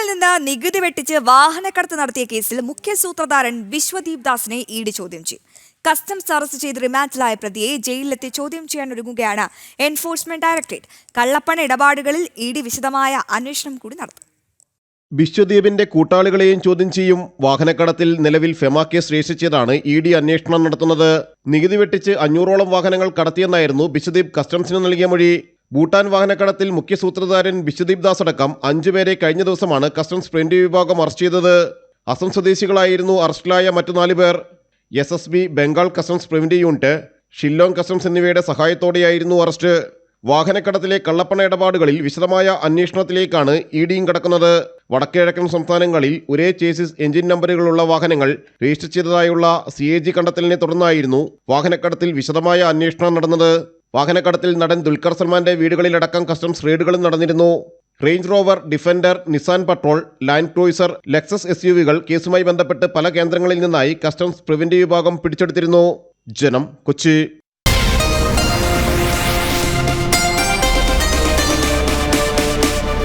കസ്റ്റംസിൽ നിന്ന് നികുതി വെട്ടിച്ച് വാഹനക്കടത്ത് നടത്തിയ കേസിൽ മുഖ്യ സൂത്രധാരൻ വിശ്വദീപ് ദാസിനെ ഇഡി ചോദ്യം ചെയ്യും. കസ്റ്റംസ് അറസ്റ്റ് ചെയ്ത് റിമാൻഡിലായ പ്രതിയെ ജയിലിലെത്തി ചോദ്യം ചെയ്യാൻ ഒരുങ്ങുകയാണ് എൻഫോഴ്സ്മെന്റ് ഡയറക്ടറേറ്റ്. കള്ളപ്പണ ഇടപാടുകളിൽ ഇഡി വിശദമായ അന്വേഷണം കൂടി നടത്തും. വിശ്വദീപിന്റെ കൂട്ടാളികളെയും ചോദ്യം ചെയ്യും. വാഹനക്കടത്തിൽ നിലവിൽ ഫെമ കേസ് രജിസ്റ്റർ ചെയ്താണ് ഇഡി അന്വേഷണം നടത്തുന്നത്. നികുതി വെട്ടിച്ച് 500ഓളം വാഹനങ്ങൾ കടത്തിയെന്നായിരുന്നു വിശ്വദീപ് കസ്റ്റംസിന് നൽകിയ മൊഴി. ഭൂട്ടാൻ വാഹനക്കടത്തിൽ മുഖ്യ സൂത്രധാരൻ വിശ്വദീപ് ദാസ് അടക്കം 5 പേരെ കഴിഞ്ഞ ദിവസമാണ് കസ്റ്റംസ് പ്രിവന്റീവ് വിഭാഗം അറസ്റ്റ് ചെയ്തത്. അസം സ്വദേശികളായിരുന്നു അറസ്റ്റിലായ മറ്റു 4 പേർ. SSB, Bengal customs preventive unit, Shillong customs എന്നിവയുടെ സഹായത്തോടെയായിരുന്നു അറസ്റ്റ്. വാഹനക്കടത്തിലെ കള്ളപ്പണ ഇടപാടുകളിൽ വിശദമായ അന്വേഷണത്തിലേക്കാണ് ഇഡിയും കടക്കുന്നത്. വടക്കുകിഴക്കൻ സംസ്ഥാനങ്ങളിൽ ഒരേ ചേസിസ് എഞ്ചിൻ നമ്പറുകളുള്ള വാഹനങ്ങൾ രജിസ്റ്റർ ചെയ്തതായുള്ള CAG കണ്ടെത്തലിനെ തുടർന്നായിരുന്നു വാഹനക്കടത്തിൽ വിശദമായ അന്വേഷണം നടന്നത്. വാഹനക്കടത്തിൽ നടൻ ദുൽഖർ സൽമാന്റെ വീടുകളിലടക്കം കസ്റ്റംസ് റെയ്ഡുകളും നടന്നിരുന്നു. Range Rover, Defender, Nissan Patrol, Land Cruiser, Lexus SUVകൾ കേസുമായി ബന്ധപ്പെട്ട് പല കേന്ദ്രങ്ങളിൽ നിന്നായി കസ്റ്റംസ് പ്രിവന്റീവ് വിഭാഗം പിടിച്ചെടുത്തിരുന്നു. ജനം, കൊച്ചി.